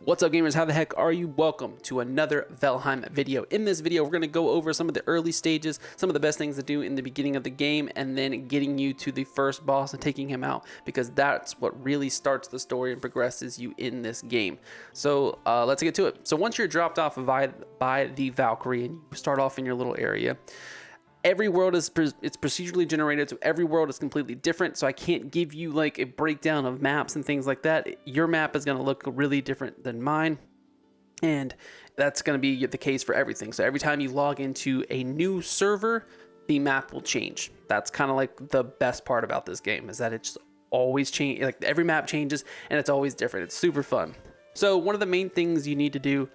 What's up, gamers? How the heck are you? Welcome to another Valheim video. In this video, we're going to go over some of the early stages, some of the best things to do in the beginning of the game, and then getting you to the first boss and taking him out, because that's what really starts the story and progresses you in this game. So let's get to it. So once you're dropped off by the Valkyrie and you start off in your little area, every world it's procedurally generated, so every world is completely different. So I can't give you like a breakdown of maps and things like that. Your map is going to look really different than mine, and that's going to be the case for everything. So every time you log into a new server, the map will change. That's kind of like the best part about this game, is that it's always change. Like every map changes and it's always different. It's super fun. So one of the main things you need to do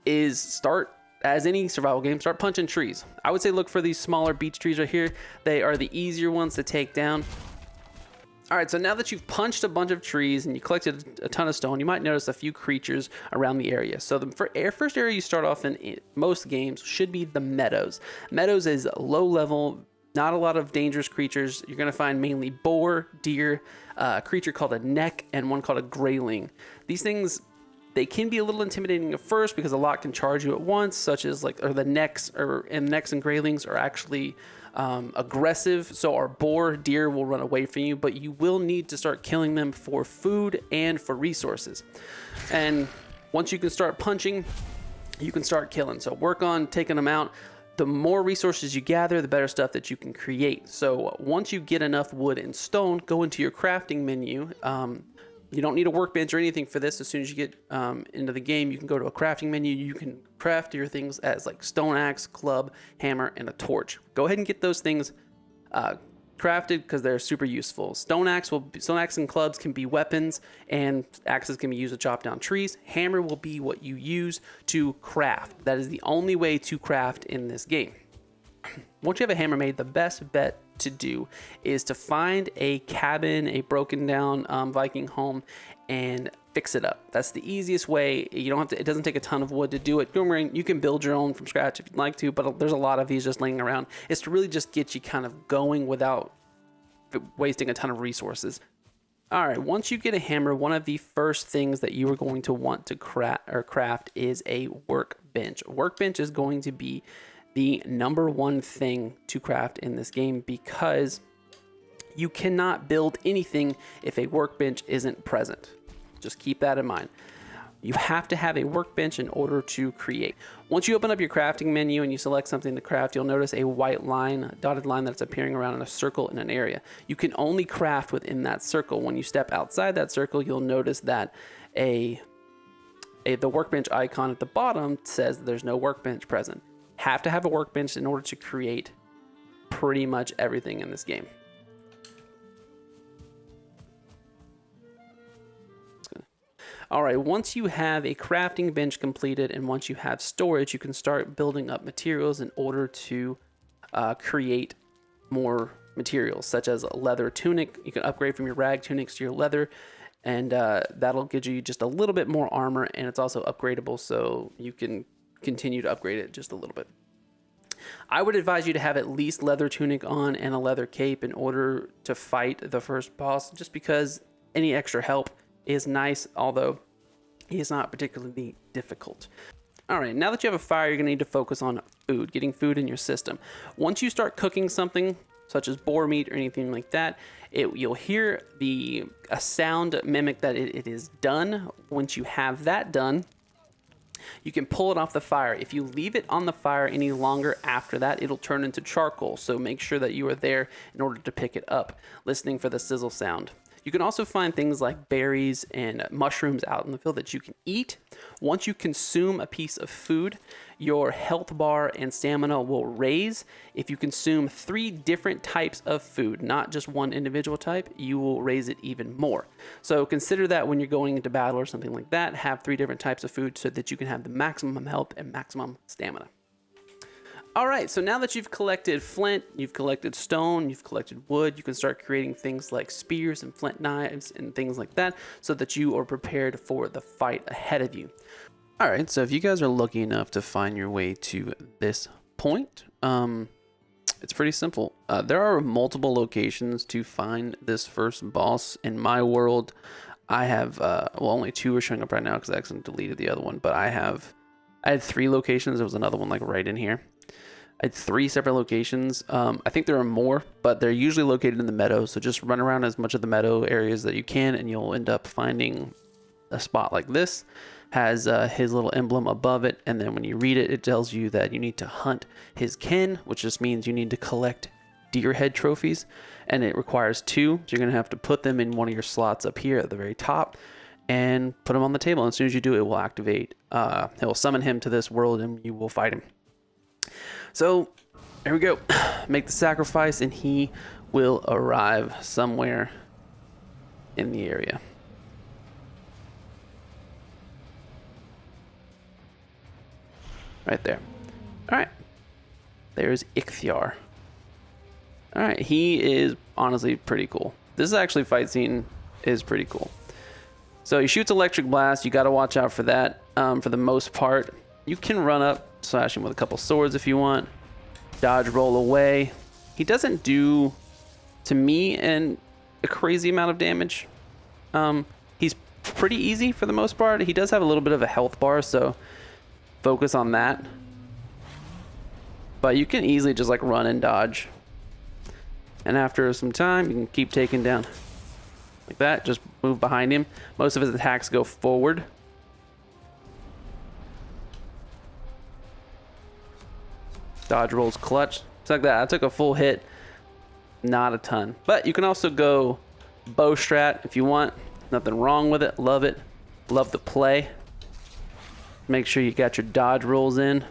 is start, as any survival game, start punching trees. I would say look for these smaller beech trees right here. They are the easier ones to take down. All right, so now that you've punched a bunch of trees and you collected a ton of stone, you might notice a few creatures around the area. So the first area you start off in most games should be the meadows. Meadows is low level, not a lot of dangerous creatures. You're gonna find mainly boar, deer, a creature called a neck, and one called a grayling. These things, they can be a little intimidating at first because a lot can charge you at once, such as the necks and graylings are actually aggressive. So our boar, deer will run away from you, but you will need to start killing them for food and for resources. And once you can start punching, you can start killing. So work on taking them out. The more resources you gather, the better stuff that you can create. So once you get enough wood and stone, go into your crafting menu. You don't need a workbench or anything for this. As soon as you get into the game, you can go to a crafting menu. You can craft your things as like stone axe, club, hammer, and a torch. Go ahead and get those things crafted because they're super useful. Stone axe and clubs can be weapons, and axes can be used to chop down trees. Hammer will be what you use to craft. That is the only way to craft in this game. Once you have a hammer made, the best bet to do is to find a cabin, a broken down Viking home, and fix it up. That's the easiest way. You don't have to, it doesn't take a ton of wood to do it. You can build your own from scratch if you'd like to, but there's a lot of these just laying around. It's to really just get you kind of going without wasting a ton of resources. All right, once you get a hammer, one of the first things that you are going to want to craft is a workbench. A workbench is going to be the number one thing to craft in this game, because you cannot build anything if a workbench isn't present. Just keep that in mind. You have to have a workbench in order to create. Once you open up your crafting menu and you select something to craft, you'll notice a white line, a dotted line that's appearing around in a circle in an area. You can only craft within that circle. When you step outside that circle, you'll notice that the workbench icon at the bottom says there's no workbench present. Have to have a workbench in order to create pretty much everything in this game. All right, once you have a crafting bench completed and once you have storage, you can start building up materials in order to create more materials, such as a leather tunic. You can upgrade from your rag tunics to your leather, and that'll give you just a little bit more armor, and it's also upgradable, so you can continue to upgrade it just a little bit. I would advise you to have at least leather tunic on and a leather cape in order to fight the first boss, just because any extra help is nice, although he is not particularly difficult. All right, now that you have a fire, you're gonna need to focus on food, getting food in your system. Once you start cooking something, such as boar meat or anything like that, you'll hear a sound mimic that it is done. Once you have that done, you can pull it off the fire. If you leave it on the fire any longer after that, it'll turn into charcoal. So make sure that you are there in order to pick it up, listening for the sizzle sound. You can also find things like berries and mushrooms out in the field that you can eat. Once you consume a piece of food, your health bar and stamina will raise. If you consume 3 different types of food, not just one individual type, you will raise it even more. So consider that when you're going into battle or something like that, have 3 different types of food so that you can have the maximum health and maximum stamina. All right, so now that you've collected flint, you've collected stone, you've collected wood, you can start creating things like spears and flint knives and things like that, so that you are prepared for the fight ahead of you. All right, so if you guys are lucky enough to find your way to this point, it's pretty simple. There are multiple locations to find this first boss. In my world, I have, well, only 2 are showing up right now because I accidentally deleted the other one, but I had 3 locations. There was another one like right in here. I had 3 separate locations. I think there are more, but they're usually located in the meadow. So just run around as much of the meadow areas that you can, and you'll end up finding a spot like this. Has his little emblem above it, and then when you read it, it tells you that you need to hunt his kin, which just means you need to collect deer head trophies, and it requires 2. So you're gonna have to put them in one of your slots up here at the very top, and put them on the table. And as soon as you do, it will activate. It will summon him to this world, and you will fight him. So there we go. Make the sacrifice, and he will arrive somewhere in the area. Right there. All right. There's Ichthyar. All right. He is honestly pretty cool. This actually fight scene is pretty cool. So he shoots electric blast. You got to watch out for that. For the most part, you can run up, slash him with a couple swords if you want. Dodge, roll away. He doesn't do, to me, a crazy amount of damage. He's pretty easy for the most part. He does have a little bit of a health bar, so focus on that. But you can easily just like run and dodge. And after some time, you can keep taking down like that. Just move behind him. Most of his attacks go forward. Dodge rolls clutch. It's like that. I took a full hit. Not a ton. But you can also go bow strat if you want. Nothing wrong with it. Love it. Love the play. Make sure you got your dodge rolls in.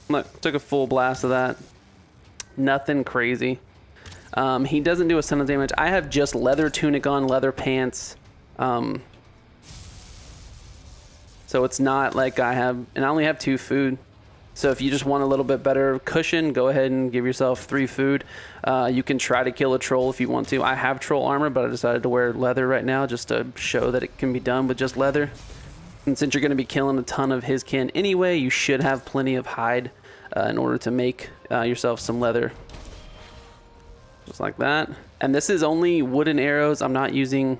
Look, took a full blast of that. Nothing crazy. He doesn't do a ton of damage. I have just leather tunic on, leather pants. So it's not like I have, and I only have 2 food. So if you just want a little bit better cushion, go ahead and give yourself 3 food. You can try to kill a troll if you want to. I have troll armor, but I decided to wear leather right now just to show that it can be done with just leather. And since you're going to be killing a ton of his kin anyway, you should have plenty of hide in order to make yourself some leather. Just like that. And this is only wooden arrows. I'm not using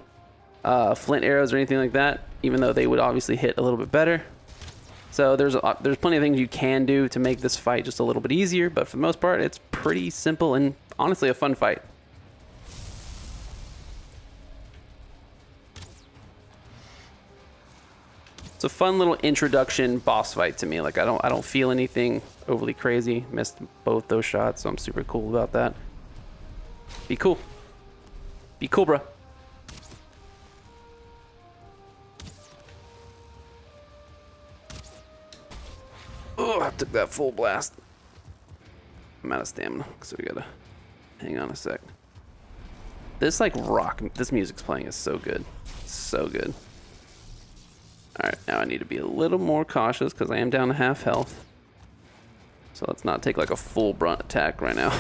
flint arrows or anything like that, even though they would obviously hit a little bit better. So there's plenty of things you can do to make this fight just a little bit easier, but for the most part, it's pretty simple and honestly a fun fight. It's a fun little introduction boss fight to me. Like I don't feel anything overly crazy. Missed both those shots, so I'm super cool about that. Be cool. Be cool, bro. Oh, I took that full blast. I'm out of stamina, so we gotta hang on a sec. This like this music's playing is so good. So good. Alright, now I need to be a little more cautious because I am down to half health. So let's not take like a full brunt attack right now.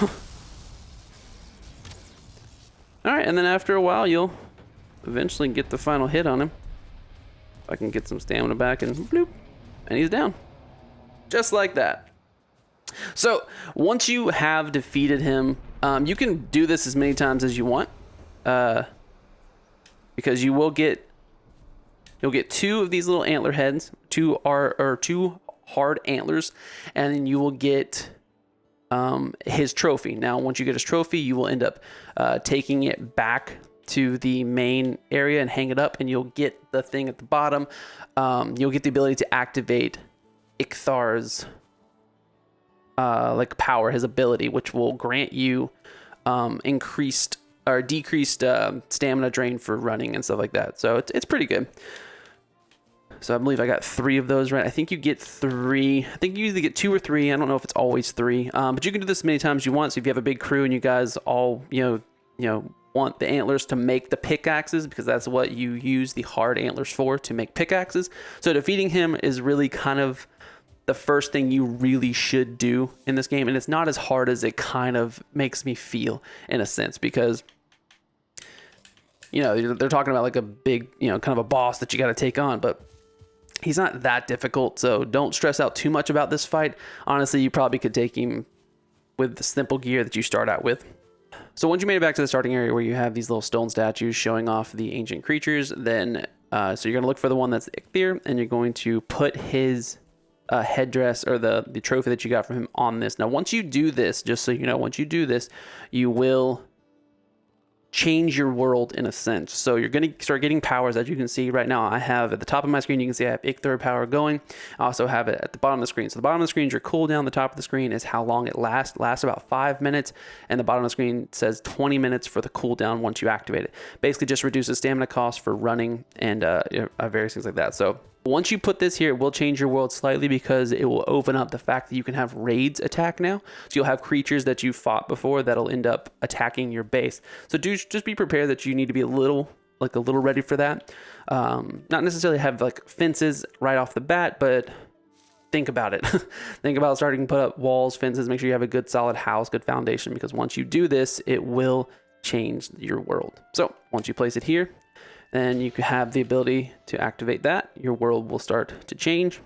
Alright, and then after a while you'll eventually get the final hit on him. If I can get some stamina back and bloop, and he's down. Just like that. So once you have defeated him, you can do this as many times as you want, because you'll get 2 of these little antler heads, 2 hard antlers, and then you will get his trophy. Now, once you get his trophy, you will end up taking it back to the main area and hang it up, and you'll get the thing at the bottom. You'll get the ability to activate Ichthyar's like power, his ability, which will grant you increased or decreased stamina drain for running and stuff like that. So it's pretty good. So I believe I got 3 of those, right? I think you get 3. I think you either get 2 or 3. I don't know if it's always 3. But you can do this as many times as you want. So if you have a big crew and you guys all, you know, want the antlers to make the pickaxes, because that's what you use the hard antlers for, to make pickaxes. So defeating him is really kind of the first thing you really should do in this game. And it's not as hard as it kind of makes me feel in a sense, because, you know, they're talking about like a big, you know, kind of a boss that you got to take on, but he's not that difficult. So don't stress out too much about this fight. Honestly, you probably could take him with the simple gear that you start out with. So once you made it back to the starting area where you have these little stone statues showing off the ancient creatures, then so you're going to look for the one that's Ichthyr, and you're going to put his headdress or the trophy that you got from him on this. Now, once you do this, just so you know, once you do this, you will change your world in a sense. So you're going to start getting powers. As you can see right now, I have at the top of my screen, you can see I have Ichthyr power going. I also have it at the bottom of the screen. So the bottom of the screen is your cooldown. The top of the screen is how long it lasts about 5 minutes, and the bottom of the screen says 20 minutes for the cooldown once you activate it. Basically just reduces stamina cost for running and various things like that. So once you put this here, it will change your world slightly because it will open up the fact that you can have raids attack now. So you'll have creatures that you fought before that'll end up attacking your base. So just be prepared that you need to be a little ready for that. Not necessarily have like fences right off the bat, but think about it. Think about starting to put up walls, fences, make sure you have a good solid house, good foundation, because once you do this, it will change your world. So once you place it here, then you can have the ability to activate that. Your world will start to change.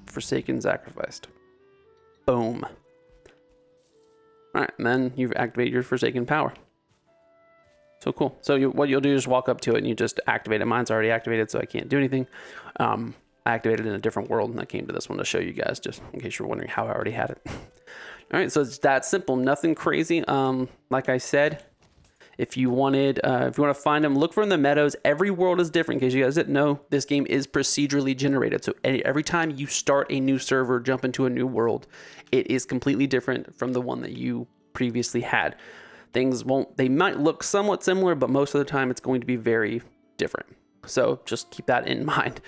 Forsaken, sacrificed. Boom. All right, and then you've activated your Forsaken power. So cool. So what you'll do is walk up to it and you just activate it. Mine's already activated, so I can't do anything. I activated it in a different world, and I came to this one to show you guys, just in case you're wondering how I already had it. All right, so it's that simple, nothing crazy. Like I said, if you want to find them, look for in the meadows. Every world is different. In case you guys didn't know, this game is procedurally generated. So every time you start a new server, jump into a new world, it is completely different from the one that you previously had. They might look somewhat similar, but most of the time it's going to be very different. So just keep that in mind.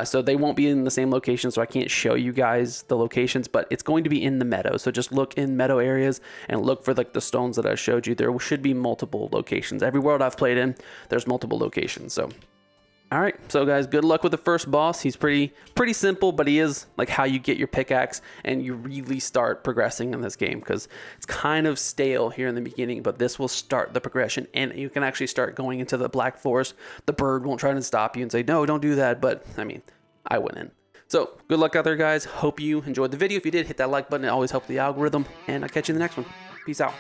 So they won't be in the same location, so I can't show you guys the locations, but it's going to be in the meadow. So just look in meadow areas and look for like the stones that I showed you. There should be multiple locations. Every world I've played in, there's multiple locations. So all right, so guys, good luck with the first boss. He's pretty simple, but he is like how you get your pickaxe and you really start progressing in this game, because it's kind of stale here in the beginning, but this will start the progression and you can actually start going into the Black Forest. The bird won't try to stop you and say, no, don't do that. But I mean, I went in. So good luck out there, guys. Hope you enjoyed the video. If you did, hit that like button. It always helps the algorithm, and I'll catch you in the next one. Peace out.